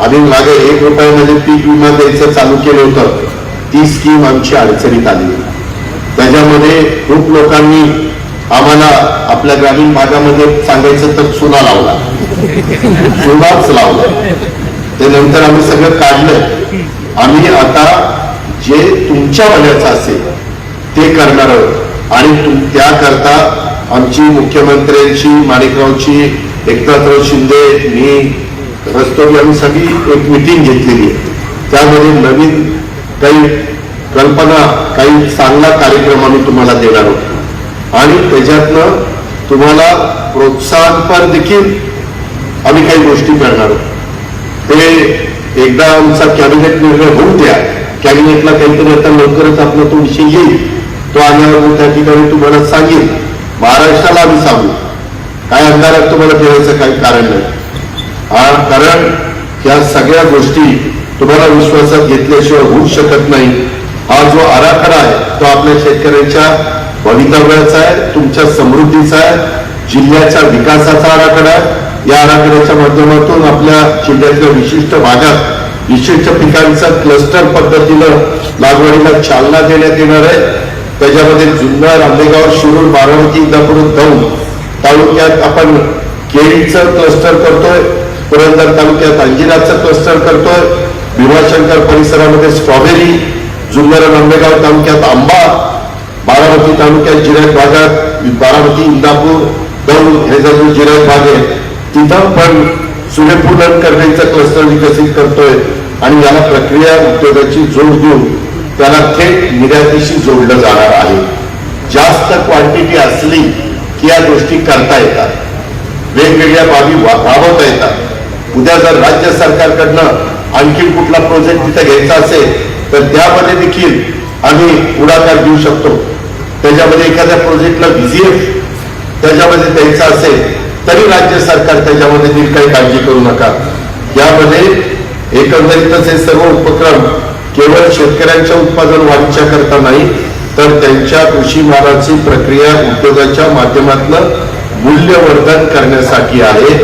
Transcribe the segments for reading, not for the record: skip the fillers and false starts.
आम्ही मागे 1 रुपयामध्ये पीक विमा द्यायचं चालू केलं होतं, ती स्कीम आमची अडचणीत आली। त्याच्यामध्ये खूप लोकांनी आम्हाला आपल्या ग्रामीण भागामध्ये सांगायचं तर चुना लावला, चुनाच लावला। ते नंतर आम्ही सगळं काढलं। आम्ही आता जे तुमच्या भल्याचं असेल ते करणार आहोत आणि त्याकरता आमची मुख्यमंत्र्यांची, माणिकरावची, एकनाथराव शिंदे, मी, रस्तोगी आम्ही सगळी एक मीटिंग घेतलेली आहे। त्यामध्ये नवीन काही कल्पना, काही चांगला कार्यक्रम आम्ही तुम्हाला देणार आहोत आणि त्याच्यातनं तुम्हाला प्रोत्साहनपर देखील आम्ही काही गोष्टी करणार आहोत। ते एकदा आमचा कॅबिनेट निर्णय होऊन द्या, कॅबिनेटला काहीतरी आता लवकरच आपला तो विषय येईल, तो आल्यावर त्या ठिकाणी तुम्हाला सांगेल, महाराष्ट्राला आम्ही सांगू, काय अंधारात तुम्हाला ठेवायचं काही कारण नाही। कारण या सगळ्या गोष्टी तुम्हाला विश्वासात घेतल्याशिवाय होऊ शकत नाही। हा जो आराखडा आहे तो आपल्या शेतकऱ्यांच्या भवितव्याचा आहे, तुमच्या समृद्धीचा आहे, जिल्ह्याच्या विकासाचा आराखडा आहे। या आराखड्याच्या माध्यमातून आपल्या जिल्ह्यातल्या विशिष्ट भागात विशिष्ट पिकांचा क्लस्टर पद्धतीनं लागवडीला चालना देण्यात येणार आहे। त्याच्यामध्ये जुन्नर, आंबेगाव, शिरूर, बारामती, इंदापूर, दौंड तालुक्यात आपण केळीचं क्लस्टर करतोय, पुरंदर तालुक्यात अंजिराचं क्लस्टर करतोय, भीमाशंकर परिसरामध्ये स्ट्रॉबेरी, जुन्नर आणि आंबेगाव तालुक्यात आंबा, बारामती तालुक्यात जिरायत भागात बारामती, इंदापूर, दौंड हे जो जिरायत भाग आहे तिथं पण सूर्यपूजन करण्याचा क्लस्टर विकसित करतोय आणि याला प्रक्रिया उद्योगाची जोड देऊन त्याला थेट निर्यातीशी जोडलं जाणार आहे। जास्त क्वांटिटी असली की या गोष्टी करता येतात, वेगवेगळ्या बाबी राबवता येतात। उद्या जर राज्य सरकारकडनं आणखी कुठला प्रोजेक्ट तिथे घ्यायचा असेल तर त्यामध्ये देखील आम्ही पुढाकार देऊ शकतो। त्याच्यामध्ये एखाद्या प्रोजेक्टला व्हीजीएफ त्याच्यामध्ये द्यायचा असेल तरी राज्य सरकार त्याच्यामध्ये देखील काही काळजी करू नका। यामध्ये एकंदरीतच हे सर्व उपक्रम केवळ शेतकऱ्यांच्या उत्पादन वाढीच्या करता नाही तर त्यांच्या कृषी मालाची प्रक्रिया उद्योगाच्या माध्यमातून मूल्यवर्धन करण्यासाठी आहे।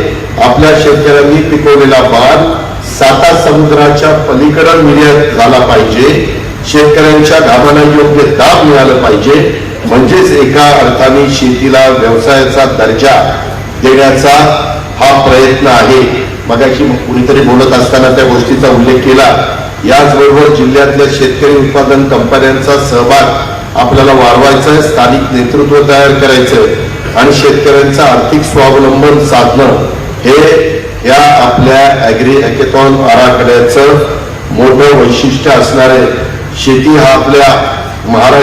आपल्या शेतकऱ्यांनी पिकवलेला माल 7 समुद्राच्या पलीकडे निर्यात झाला पाहिजे, शेतकऱ्यांच्या घामाला योग्य दाब मिळालं पाहिजे, म्हणजेच एका अर्थाने शेतीला व्यवसायाचा दर्जा देण्याचा हा प्रयत्न आहे। मगाशी कुणीतरी बोलत असताना त्या गोष्टीचा उल्लेख केला। याचबरोबर जिल्ह्यातल्या शेतकरी उत्पादन कंपन्यांचा सहभाग आपल्याला वाढवायचा आहे, स्थानिक नेतृत्व तयार करायचं आणि शेतकऱ्यांचा आर्थिक स्वावलंबन साधणं हे या आपल्या ऍग्री हॅकेथॉन आराखड्याचं मोठं वैशिष्ट्य असणार आहे। शेती हा आपल्या महाराष्ट्र